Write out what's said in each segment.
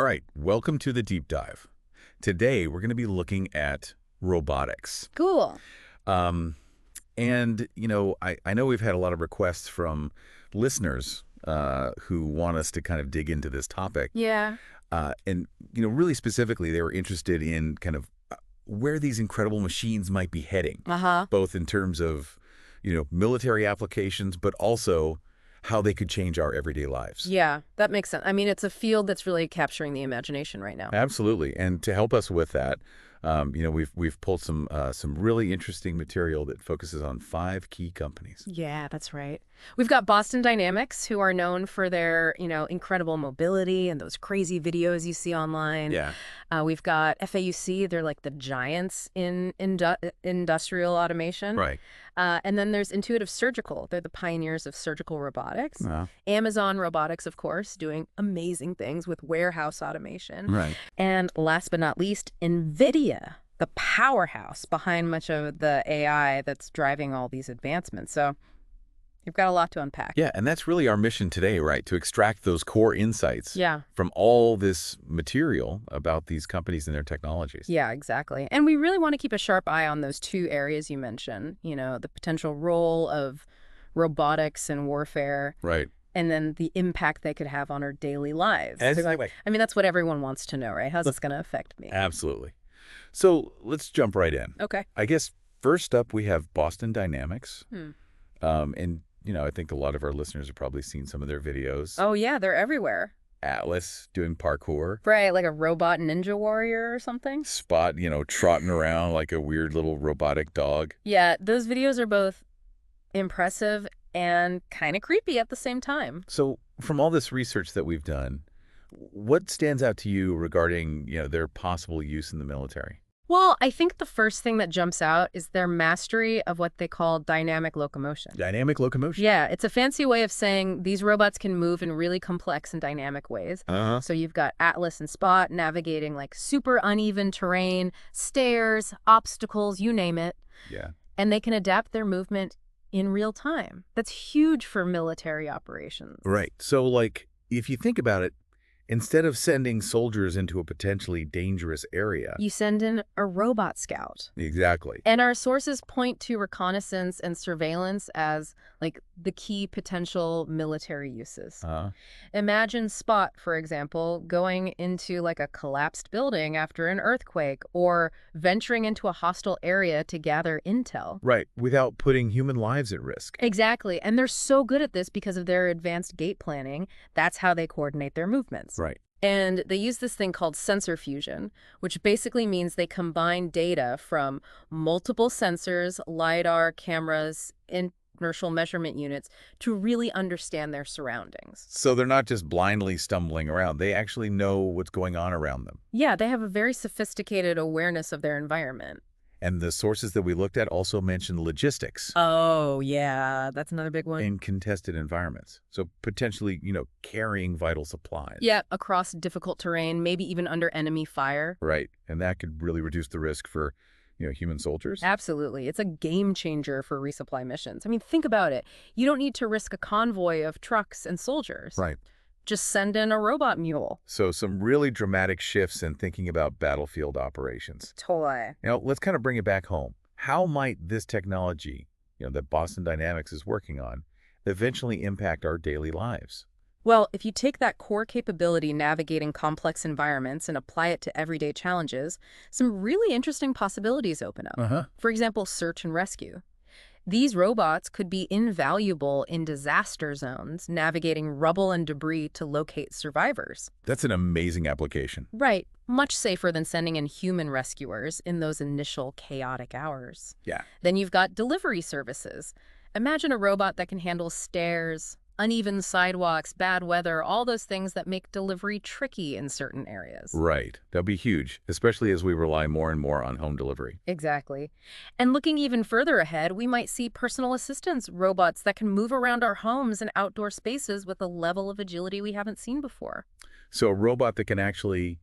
All right, welcome to the deep dive. Today, we're going to be looking at robotics. Cool. Um, I know we've had a lot of requests from listeners who want us to kind of dig into this topic. Yeah. Really specifically, they were interested in kind of where these incredible machines might be heading, Uh-huh. both in terms of, military applications, but also how they could change our everyday lives. Yeah, that makes sense. I mean, it's a field that's really capturing the imagination right now. Absolutely. And to help us with that, we've pulled some really interesting material that focuses on 5 key companies. Yeah, that's right. We've got Boston Dynamics, who are known for their, incredible mobility and those crazy videos you see online. Yeah. We've got FAUC. They're like the giants in industrial automation. Right. And then there's Intuitive Surgical. They're the pioneers of surgical robotics. Uh, Amazon Robotics, of course, doing amazing things with warehouse automation. right. And last but not least, NVIDIA, the powerhouse behind much of the AI that's driving all these advancements. So you've got a lot to unpack. Yeah, and that's really our mission today, right? To extract those core insights Yeah. from all this material about these companies and their technologies. Yeah, exactly. And we really want to keep a sharp eye on those 2 areas you mentioned, the potential role of robotics and warfare, Right. and then the impact they could have on our daily lives. Exactly. I mean, that's what everyone wants to know, right? How's this going to affect me? Absolutely. So let's jump right in. Okay. I guess first up we have Boston Dynamics. Hmm. I think a lot of our listeners have probably seen some of their videos. Oh, yeah, they're everywhere. Atlas doing parkour. Right, like a robot ninja warrior or something? Spot, trotting around like a weird little robotic dog. Yeah, those videos are both impressive and kind of creepy at the same time. So from all this research that we've done, what stands out to you regarding, their possible use in the military? Well, I think the first thing that jumps out is their mastery of what they call dynamic locomotion. Dynamic locomotion. Yeah, it's a fancy way of saying these robots can move in really complex and dynamic ways. Uh-huh. So you've got Atlas and Spot navigating like super uneven terrain, stairs, obstacles, you name it. Yeah. And they can adapt their movement in real time. That's huge for military operations. Right. So, if you think about it, instead of sending soldiers into a potentially dangerous area. You send in a robot scout. Exactly. And our sources point to reconnaissance and surveillance as like the key potential military uses. Imagine Spot, for example, going into like a collapsed building after an earthquake or venturing into a hostile area to gather intel. Right. Without putting human lives at risk. Exactly. And they're so good at this because of their advanced gate planning. That's how they coordinate their movements. Right. And they use this thing called sensor fusion, which basically means they combine data from multiple sensors, LiDAR, cameras, inertial measurement units to really understand their surroundings. So they're not just blindly stumbling around. They actually know what's going on around them. Yeah, they have a very sophisticated awareness of their environment. And the sources that we looked at also mentioned logistics. Oh, yeah, that's another big one. In contested environments. So potentially, carrying vital supplies. Yeah, across difficult terrain, maybe even under enemy fire. Right. And that could really reduce the risk for, human soldiers. Absolutely. It's a game changer for resupply missions. I mean, think about it. You don't need to risk a convoy of trucks and soldiers. Right. Just send in a robot mule. So some really dramatic shifts in thinking about battlefield operations. Toy. Let's kind of bring it back home. How might this technology, that Boston Dynamics is working on, eventually impact our daily lives? Well, if you take that core capability navigating complex environments and apply it to everyday challenges, some really interesting possibilities open up. Uh-huh. For example, search and rescue. These robots could be invaluable in disaster zones, navigating rubble and debris to locate survivors. That's an amazing application. Right. Much safer than sending in human rescuers in those initial chaotic hours. Yeah. Then you've got delivery services. Imagine a robot that can handle stairs, uneven sidewalks, bad weather, all those things that make delivery tricky in certain areas. Right. That'll be huge, especially as we rely more and more on home delivery. Exactly. And looking even further ahead, we might see personal assistance robots that can move around our homes and outdoor spaces with a level of agility we haven't seen before. So a robot that can actually,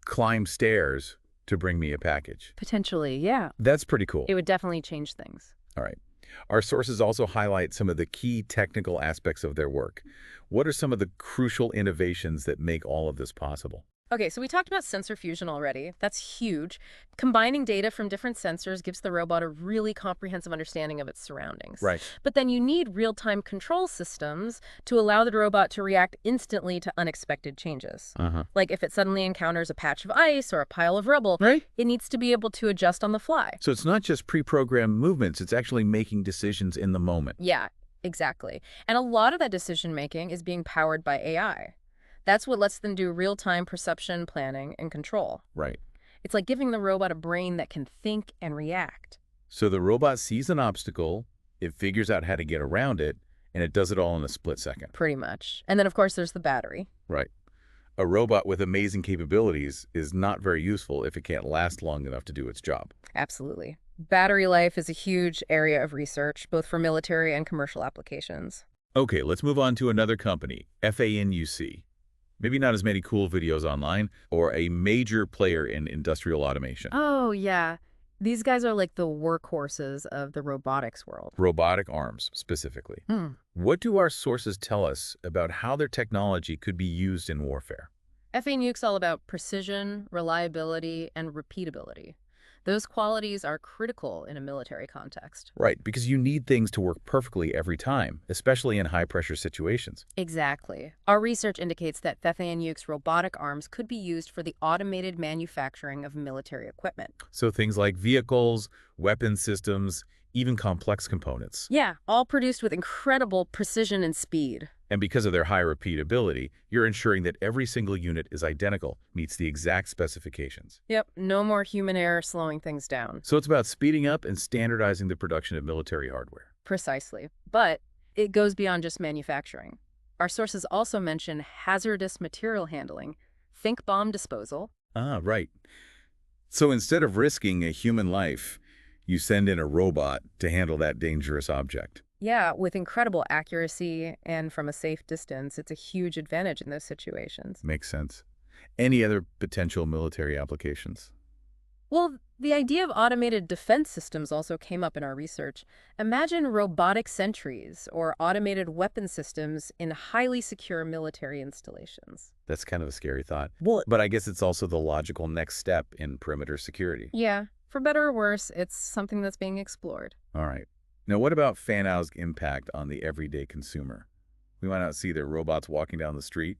climb stairs to bring me a package. Potentially, yeah. That's pretty cool. It would definitely change things. All right. Our sources also highlight some of the key technical aspects of their work. What are some of the crucial innovations that make all of this possible? Okay, so we talked about sensor fusion already. That's huge. Combining data from different sensors gives the robot a really comprehensive understanding of its surroundings. Right. But then you need real-time control systems to allow the robot to react instantly to unexpected changes. Uh-huh. Like if it suddenly encounters a patch of ice or a pile of rubble, Right. it needs to be able to adjust on the fly. So it's not just pre-programmed movements, it's actually making decisions in the moment. Yeah, exactly. And a lot of that decision-making is being powered by AI. That's what lets them do real-time perception, planning, and control. Right. It's like giving the robot a brain that can think and react. So the robot sees an obstacle, it figures out how to get around it, and it does it all in a split second. Pretty much. And then, of course, there's the battery. Right. A robot with amazing capabilities is not very useful if it can't last long enough to do its job. Absolutely. Battery life is a huge area of research, both for military and commercial applications. Okay, let's move on to another company, FANUC. Maybe not as many cool videos online, or a major player in industrial automation. Oh, yeah. These guys are like the workhorses of the robotics world. Robotic arms, specifically. What do our sources tell us about how their technology could be used in warfare? FA Nuke's all about precision, reliability, and repeatability. Those qualities are critical in a military context. Right, because you need things to work perfectly every time, especially in high-pressure situations. Exactly. Our research indicates that Nuke's robotic arms could be used for the automated manufacturing of military equipment. So things like vehicles, weapon systems, even complex components. Yeah, all produced with incredible precision and speed. And because of their high repeatability, you're ensuring that every single unit is identical, meets the exact specifications. Yep, no more human error slowing things down. So it's about speeding up and standardizing the production of military hardware. Precisely. But it goes beyond just manufacturing. Our sources also mention hazardous material handling. Think bomb disposal. Ah, right. So instead of risking a human life, you send in a robot to handle that dangerous object. Yeah, with incredible accuracy and from a safe distance, it's a huge advantage in those situations. Makes sense. Any other potential military applications? Well, the idea of automated defense systems also came up in our research. Imagine robotic sentries or automated weapon systems in highly secure military installations. That's kind of a scary thought. Well, but I guess it's also the logical next step in perimeter security. Yeah, for better or worse, it's something that's being explored. All right. Now, what about FANUC's impact on the everyday consumer? We might not see their robots walking down the street,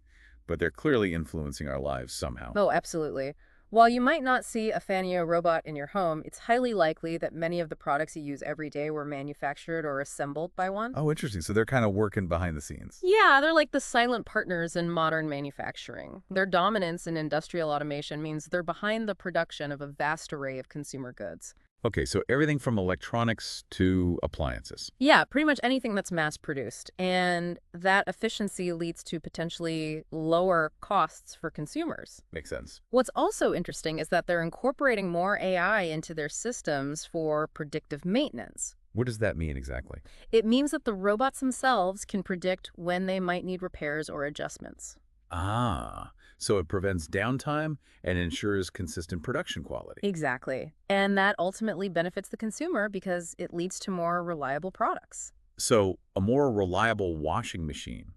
but they're clearly influencing our lives somehow. Oh, absolutely. While you might not see a Fanio robot in your home, it's highly likely that many of the products you use every day were manufactured or assembled by one. Oh, interesting. So they're kind of working behind the scenes. Yeah, they're like the silent partners in modern manufacturing. Their dominance in industrial automation means they're behind the production of a vast array of consumer goods. Okay, so everything from electronics to appliances. Yeah, pretty much anything that's mass-produced. And that efficiency leads to potentially lower costs for consumers. Makes sense. What's also interesting is that they're incorporating more AI into their systems for predictive maintenance. What does that mean exactly? It means that the robots themselves can predict when they might need repairs or adjustments. Ah, so it prevents downtime and ensures consistent production quality. Exactly. And that ultimately benefits the consumer because it leads to more reliable products. So a more reliable washing machine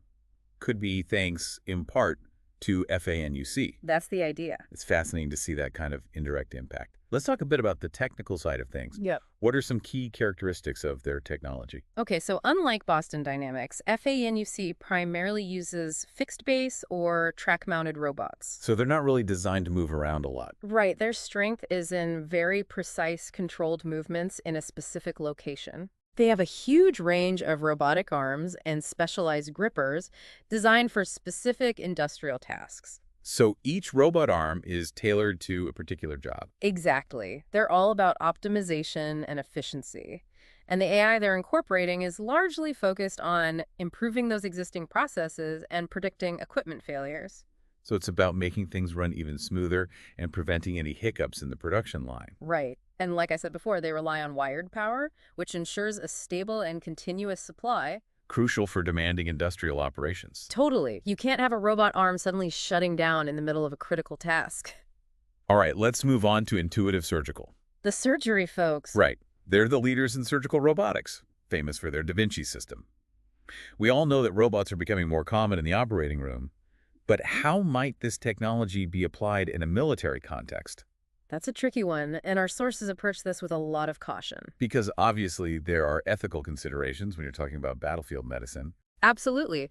could be thanks, in part, to FANUC. That's the idea. It's fascinating to see that kind of indirect impact. Let's talk a bit about the technical side of things. Yep. What are some key characteristics of their technology? Okay, so unlike Boston Dynamics, FANUC primarily uses fixed base or track-mounted robots. So they're not really designed to move around a lot. Right, their strength is in very precise controlled movements in a specific location. They have a huge range of robotic arms and specialized grippers designed for specific industrial tasks. So each robot arm is tailored to a particular job. Exactly. They're all about optimization and efficiency. And the AI they're incorporating is largely focused on improving those existing processes and predicting equipment failures. So it's about making things run even smoother and preventing any hiccups in the production line. Right. And like I said before, they rely on wired power, which ensures a stable and continuous supply. Crucial for demanding industrial operations. Totally. You can't have a robot arm suddenly shutting down in the middle of a critical task. All right, let's move on to Intuitive Surgical. The surgery folks. Right. They're the leaders in surgical robotics. famous for their Da Vinci system. We all know that robots are becoming more common in the operating room, but how might this technology be applied in a military context? That's a tricky one, and our sources approach this with a lot of caution. Because obviously there are ethical considerations when you're talking about battlefield medicine. Absolutely.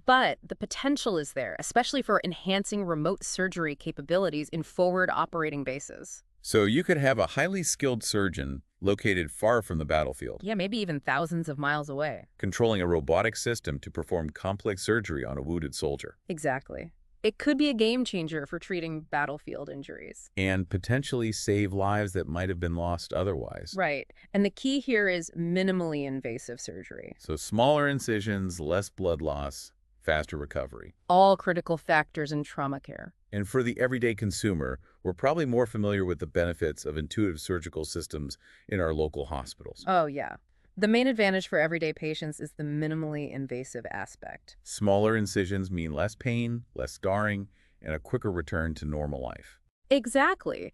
But the potential is there, especially for enhancing remote surgery capabilities in forward operating bases. So you could have a highly skilled surgeon located far from the battlefield, Yeah, maybe even thousands of miles away. controlling a robotic system to perform complex surgery on a wounded soldier, Exactly. It could be a game changer for treating battlefield injuries. and potentially save lives that might have been lost otherwise. Right. And the key here is minimally invasive surgery. So smaller incisions, less blood loss, faster recovery. All critical factors in trauma care. And for the everyday consumer, we're probably more familiar with the benefits of intuitive surgical systems in our local hospitals. Oh, yeah. The main advantage for everyday patients is the minimally invasive aspect. Smaller incisions mean less pain, less scarring, and a quicker return to normal life. Exactly.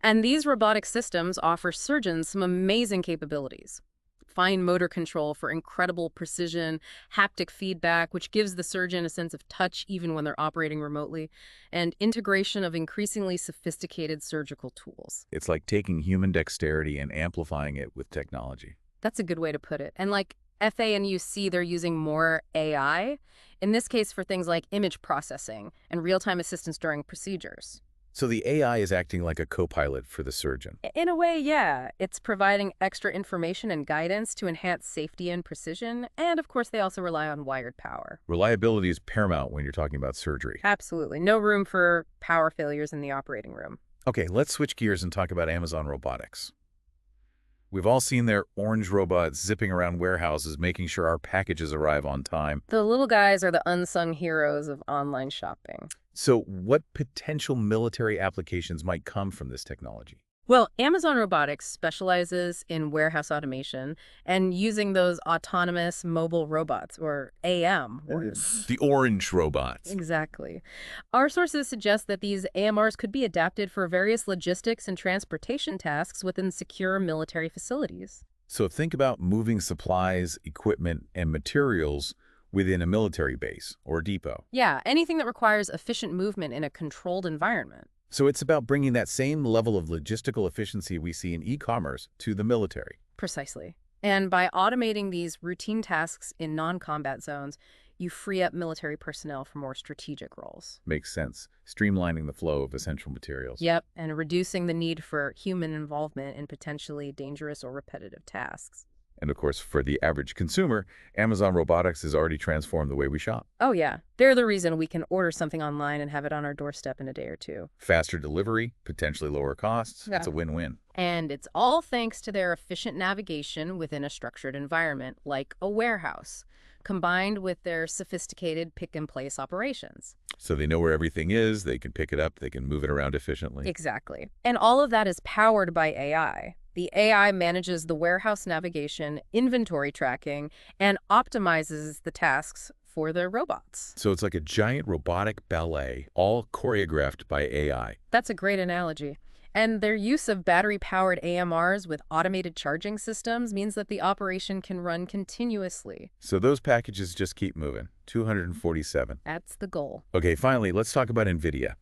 And these robotic systems offer surgeons some amazing capabilities. Fine motor control for incredible precision, haptic feedback, which gives the surgeon a sense of touch even when they're operating remotely, and integration of increasingly sophisticated surgical tools. It's like taking human dexterity and amplifying it with technology. That's a good way to put it. And like FANUC, they're using more AI, in this case for things like image processing and real-time assistance during procedures. So the AI is acting like a co-pilot for the surgeon. In a way, yeah. It's providing extra information and guidance to enhance safety and precision, and of course they also rely on wired power. Reliability is paramount when you're talking about surgery. Absolutely. No room for power failures in the operating room. Okay, let's switch gears and talk about Amazon Robotics. We've all seen their orange robots zipping around warehouses, making sure our packages arrive on time. The little guys are the unsung heroes of online shopping. So what potential military applications might come from this technology? Well, Amazon Robotics specializes in warehouse automation and using those autonomous mobile robots, or AM. The orange robots. Exactly. Our sources suggest that these AMRs could be adapted for various logistics and transportation tasks within secure military facilities. So think about moving supplies, equipment, and materials within a military base or depot. Yeah, anything that requires efficient movement in a controlled environment. So it's about bringing that same level of logistical efficiency we see in e-commerce to the military. Precisely. And by automating these routine tasks in non-combat zones, you free up military personnel for more strategic roles. Makes sense. Streamlining the flow of essential materials. Yep, and reducing the need for human involvement in potentially dangerous or repetitive tasks. And of course, for the average consumer, Amazon Robotics has already transformed the way we shop. Oh yeah, they're the reason we can order something online and have it on our doorstep in a day or two. Faster delivery, potentially lower costs. Yeah. It's a win-win. And it's all thanks to their efficient navigation within a structured environment, like a warehouse, combined with their sophisticated pick-and-place operations. So they know where everything is, they can pick it up, they can move it around efficiently. Exactly. And all of that is powered by AI. The AI manages the warehouse navigation, inventory tracking, and optimizes the tasks for the robots. So it's like a giant robotic ballet, all choreographed by AI. That's a great analogy. And their use of battery-powered AMRs with automated charging systems means that the operation can run continuously. So those packages just keep moving. 247. That's the goal. Okay, finally, let's talk about NVIDIA.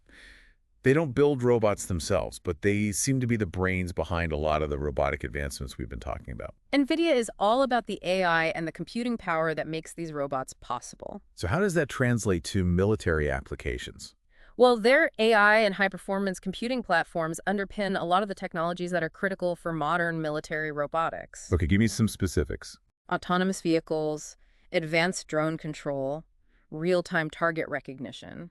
They don't build robots themselves, but they seem to be the brains behind a lot of the robotic advancements we've been talking about. NVIDIA is all about the AI and the computing power that makes these robots possible. So how does that translate to military applications? Well, their AI and high-performance computing platforms underpin a lot of the technologies that are critical for modern military robotics. Okay, give me some specifics. Autonomous vehicles, advanced drone control, real-time target recognition.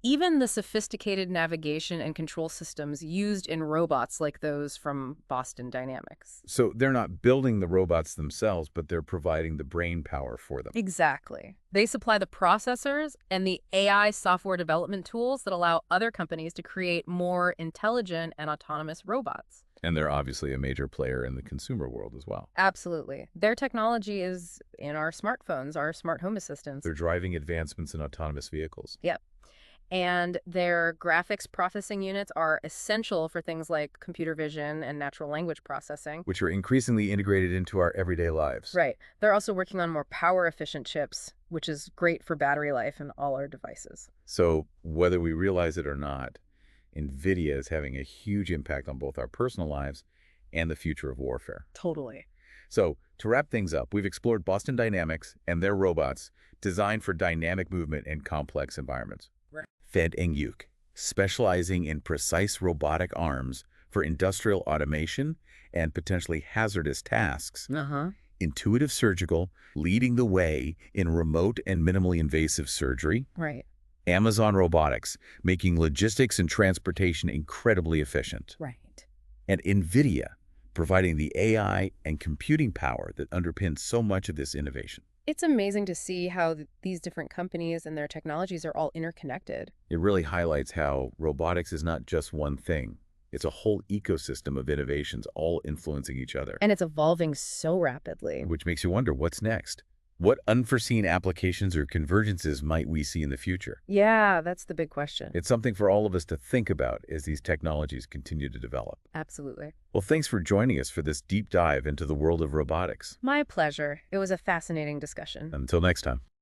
Even the sophisticated navigation and control systems used in robots like those from Boston Dynamics. So they're not building the robots themselves, but they're providing the brain power for them. Exactly. They supply the processors and the AI software development tools that allow other companies to create more intelligent and autonomous robots. And they're obviously a major player in the consumer world as well. Absolutely. Their technology is in our smartphones, our smart home assistants. They're driving advancements in autonomous vehicles. Yep. And their graphics processing units are essential for things like computer vision and natural language processing. Which are increasingly integrated into our everyday lives. Right. They're also working on more power-efficient chips, which is great for battery life in all our devices. So whether we realize it or not, NVIDIA is having a huge impact on both our personal lives and the future of warfare. Totally. So to wrap things up, we've explored Boston Dynamics and their robots designed for dynamic movement in complex environments. Right. Fed-Ngyuk, specializing in precise robotic arms for industrial automation and potentially hazardous tasks. Uh-huh. Intuitive Surgical, leading the way in remote and minimally invasive surgery. Right. Amazon Robotics, making logistics and transportation incredibly efficient. Right. And NVIDIA, providing the AI and computing power that underpins so much of this innovation. It's amazing to see how these different companies and their technologies are all interconnected. It really highlights how robotics is not just one thing. It's a whole ecosystem of innovations all influencing each other. And it's evolving so rapidly. Which makes you wonder, what's next? What unforeseen applications or convergences might we see in the future? Yeah, that's the big question. It's something for all of us to think about as these technologies continue to develop. Absolutely. Well, thanks for joining us for this deep dive into the world of robotics. My pleasure. It was a fascinating discussion. Until next time.